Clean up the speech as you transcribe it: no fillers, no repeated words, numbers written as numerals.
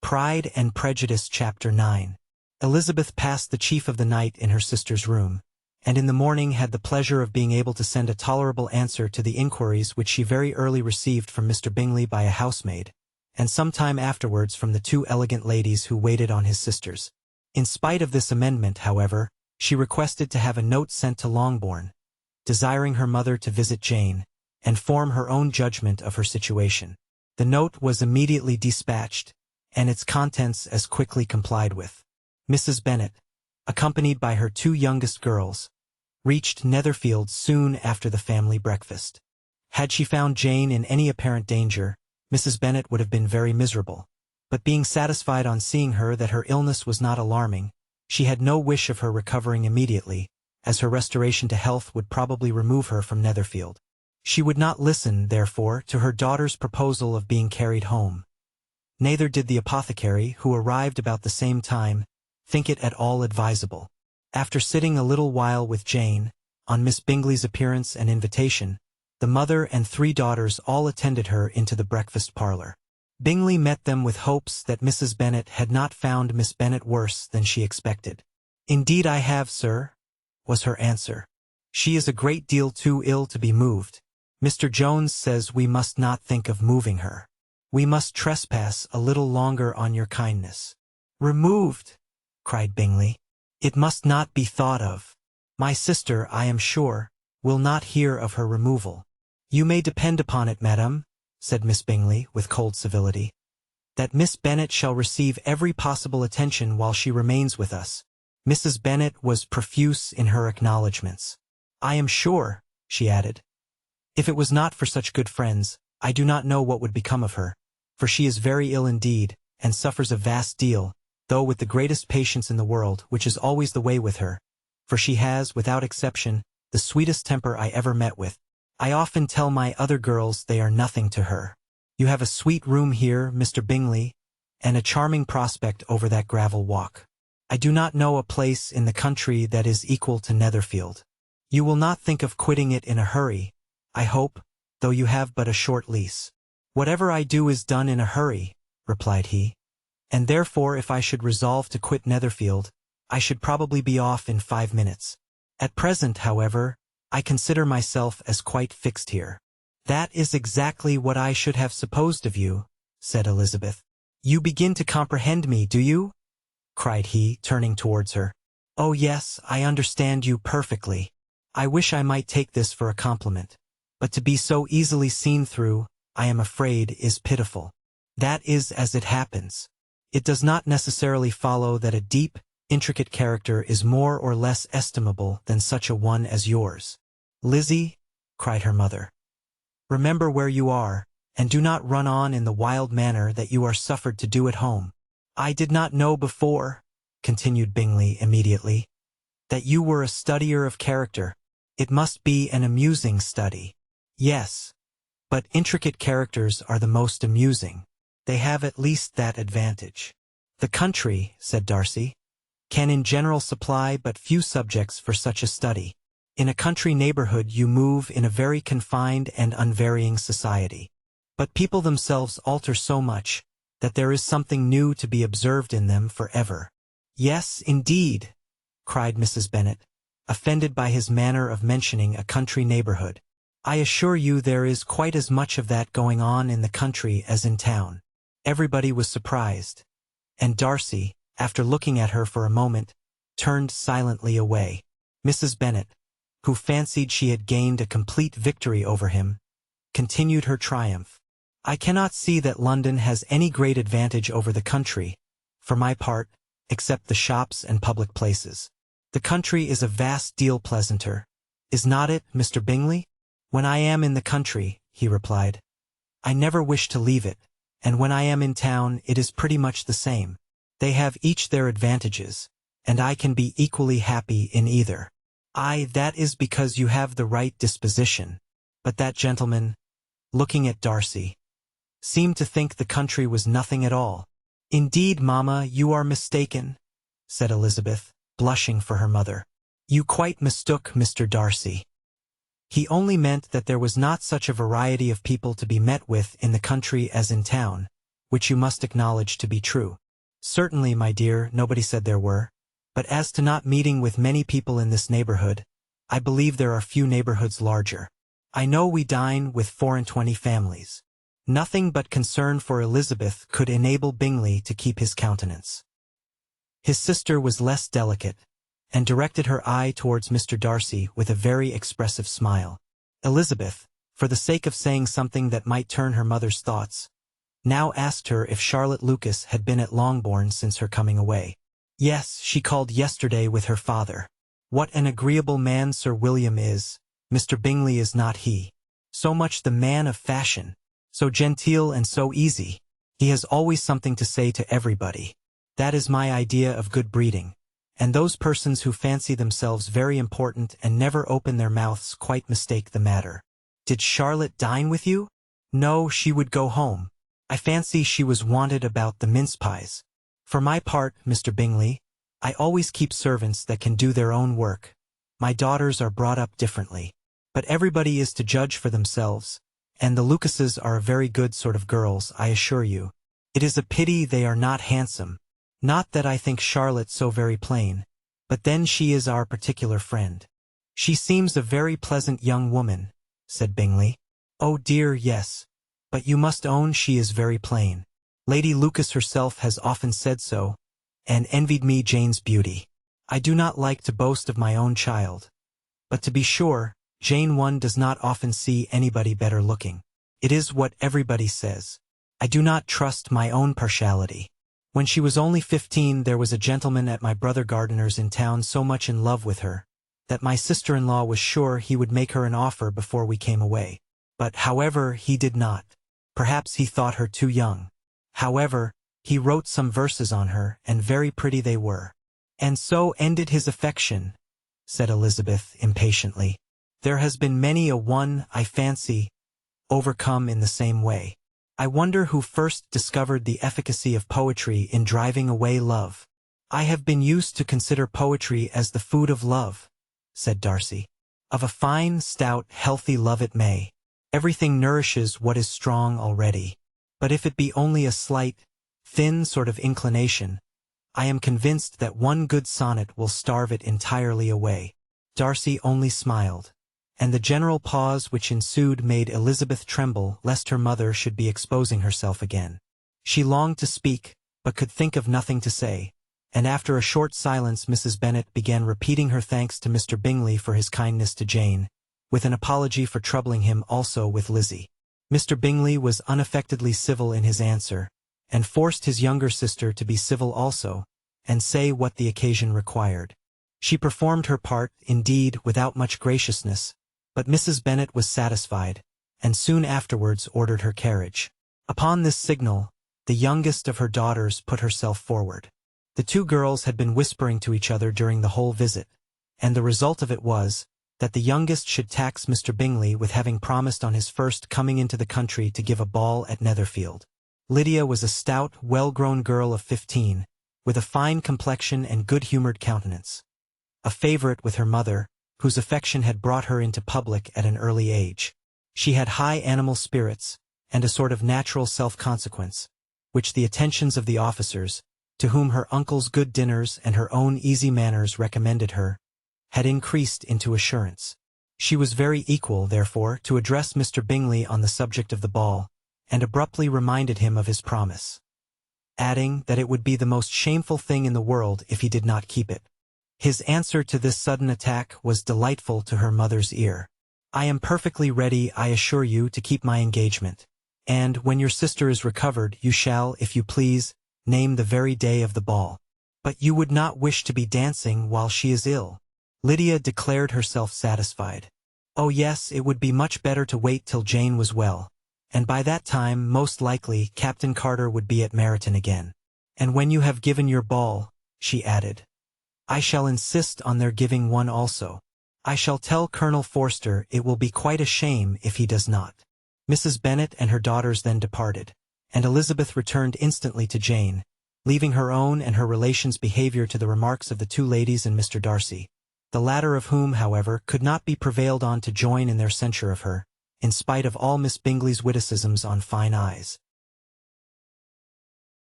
Pride and Prejudice Chapter 9. Elizabeth passed the chief of the night in her sister's room, and in the morning had the pleasure of being able to send a tolerable answer to the inquiries which she very early received from Mr. Bingley by a housemaid, and some time afterwards from the two elegant ladies who waited on his sisters. In spite of this amendment, however, she requested to have a note sent to Longbourn, desiring her mother to visit Jane, and form her own judgment of her situation. The note was immediately dispatched, and its contents as quickly complied with. Mrs. Bennet, accompanied by her two youngest girls, reached Netherfield soon after the family breakfast. Had she found Jane in any apparent danger, Mrs. Bennet would have been very miserable, but being satisfied on seeing her that her illness was not alarming, she had no wish of her recovering immediately, as her restoration to health would probably remove her from Netherfield. She would not listen, therefore, to her daughter's proposal of being carried home. Neither did the apothecary, who arrived about the same time, think it at all advisable. After sitting a little while with Jane, on Miss Bingley's appearance and invitation, the mother and three daughters all attended her into the breakfast parlor. Bingley met them with hopes that Mrs. Bennet had not found Miss Bennet worse than she expected. "Indeed I have, sir," was her answer. "She is a great deal too ill to be moved. Mr. Jones says we must not think of moving her. We must trespass a little longer on your kindness." "Removed!" cried Bingley. "It must not be thought of. My sister, I am sure, will not hear of her removal." "You may depend upon it, madam," said Miss Bingley, with cold civility, "that Miss Bennet shall receive every possible attention while she remains with us." Mrs. Bennet was profuse in her acknowledgments. "I am sure," she added, "if it was not for such good friends, I do not know what would become of her, for she is very ill indeed, and suffers a vast deal, though with the greatest patience in the world, which is always the way with her, for she has, without exception, the sweetest temper I ever met with. I often tell my other girls they are nothing to her. You have a sweet room here, Mr. Bingley, and a charming prospect over that gravel walk. I do not know a place in the country that is equal to Netherfield. You will not think of quitting it in a hurry, I hope, though you have but a short lease." "Whatever I do is done in a hurry," replied he, "and therefore if I should resolve to quit Netherfield, I should probably be off in 5 minutes. At present, however, I consider myself as quite fixed here." "That is exactly what I should have supposed of you," said Elizabeth. "You begin to comprehend me, do you?" cried he, turning towards her. "Oh yes, I understand you perfectly. I wish I might take this for a compliment, but to be so easily seen through, I am afraid, is pitiful. That is as it happens. It does not necessarily follow that a deep, intricate character is more or less estimable than such a one as yours." "Lizzie," cried her mother, "remember where you are, and do not run on in the wild manner that you are suffered to do at home." "I did not know before," continued Bingley immediately, "that you were a studier of character. It must be an amusing study." "Yes, but intricate characters are the most amusing. They have at least that advantage." "The country," said Darcy, "can in general supply but few subjects for such a study. In a country neighborhood you move in a very confined and unvarying society. But people themselves alter so much that there is something new to be observed in them forever." "Yes, indeed," cried Mrs. Bennet, offended by his manner of mentioning a country neighborhood. "I assure you there is quite as much of that going on in the country as in town." Everybody was surprised, and Darcy, after looking at her for a moment, turned silently away. Mrs. Bennet, who fancied she had gained a complete victory over him, continued her triumph. "I cannot see that London has any great advantage over the country, for my part, except the shops and public places. The country is a vast deal pleasanter, is not it, Mr. Bingley?" "When I am in the country," he replied, "I never wish to leave it, and when I am in town it is pretty much the same. They have each their advantages, and I can be equally happy in either." That is because you have the right disposition." But that gentleman, looking at Darcy, seemed to think the country was nothing at all. "Indeed, mamma, you are mistaken," said Elizabeth, blushing for her mother. "You quite mistook Mr. Darcy. He only meant that there was not such a variety of people to be met with in the country as in town, which you must acknowledge to be true. Certainly, my dear, nobody said there were. But as to not meeting with many people in this neighborhood, I believe there are few neighborhoods larger. I know we dine with 24 families. Nothing but concern for Elizabeth could enable Bingley to keep his countenance. His sister was less delicate, and directed her eye towards Mr. Darcy with a very expressive smile. Elizabeth, for the sake of saying something that might turn her mother's thoughts, now asked her if Charlotte Lucas had been at Longbourn since her coming away. Yes, she called yesterday with her father. What an agreeable man Sir William is. Mr. Bingley is not he. So much the man of fashion. So genteel and so easy. He has always something to say to everybody. That is my idea of good breeding. And those persons who fancy themselves very important and never open their mouths quite mistake the matter. Did Charlotte dine with you? No, she would go home. I fancy she was wanted about the mince pies. For my part, Mr. Bingley, I always keep servants that can do their own work. My daughters are brought up differently. But everybody is to judge for themselves, and the Lucases are a very good sort of girls, I assure you. It is a pity they are not handsome. Not that I think Charlotte so very plain, but then she is our particular friend. She seems a very pleasant young woman, said Bingley. Oh dear, yes. But you must own she is very plain. Lady Lucas herself has often said so, and envied me Jane's beauty. I do not like to boast of my own child. But to be sure, Jane one does not often see anybody better looking. It is what everybody says. I do not trust my own partiality. When she was only 15 there was a gentleman at my brother Gardiner's in town so much in love with her, that my sister-in-law was sure he would make her an offer before we came away. But, however, he did not. Perhaps he thought her too young. However, he wrote some verses on her, and very pretty they were. And so ended his affection, said Elizabeth impatiently. There has been many a one, I fancy, overcome in the same way. I wonder who first discovered the efficacy of poetry in driving away love. I have been used to consider poetry as the food of love, said Darcy. Of a fine, stout, healthy love it may. Everything nourishes what is strong already. But if it be only a slight, thin sort of inclination, I am convinced that one good sonnet will starve it entirely away. Darcy only smiled, and the general pause which ensued made Elizabeth tremble lest her mother should be exposing herself again. She longed to speak, but could think of nothing to say, and after a short silence Mrs. Bennet began repeating her thanks to Mr. Bingley for his kindness to Jane, with an apology for troubling him also with Lizzie. Mr. Bingley was unaffectedly civil in his answer, and forced his younger sister to be civil also, and say what the occasion required. She performed her part, indeed, without much graciousness, but Mrs. Bennet was satisfied, and soon afterwards ordered her carriage. Upon this signal, the youngest of her daughters put herself forward. The two girls had been whispering to each other during the whole visit, and the result of it was, that the youngest should tax Mr. Bingley with having promised on his first coming into the country to give a ball at Netherfield. Lydia was a stout, well-grown girl of 15, with a fine complexion and good-humored countenance. A favorite with her mother, whose affection had brought her into public at an early age. She had high animal spirits, and a sort of natural self-consequence, which the attentions of the officers, to whom her uncle's good dinners and her own easy manners recommended her, had increased into assurance. She was very equal, therefore, to address Mr. Bingley on the subject of the ball, and abruptly reminded him of his promise, adding that it would be the most shameful thing in the world if he did not keep it. His answer to this sudden attack was delightful to her mother's ear. I am perfectly ready, I assure you, to keep my engagement, and when your sister is recovered you shall, if you please, name the very day of the ball. But you would not wish to be dancing while she is ill. Lydia declared herself satisfied. Oh yes, it would be much better to wait till Jane was well, and by that time, most likely, Captain Carter would be at Meryton again. And when you have given your ball, she added, I shall insist on their giving one also. I shall tell Colonel Forster it will be quite a shame if he does not. Mrs. Bennet and her daughters then departed, and Elizabeth returned instantly to Jane, leaving her own and her relations' behavior to the remarks of the two ladies and Mr. Darcy, the latter of whom, however, could not be prevailed on to join in their censure of her, in spite of all Miss Bingley's witticisms on fine eyes.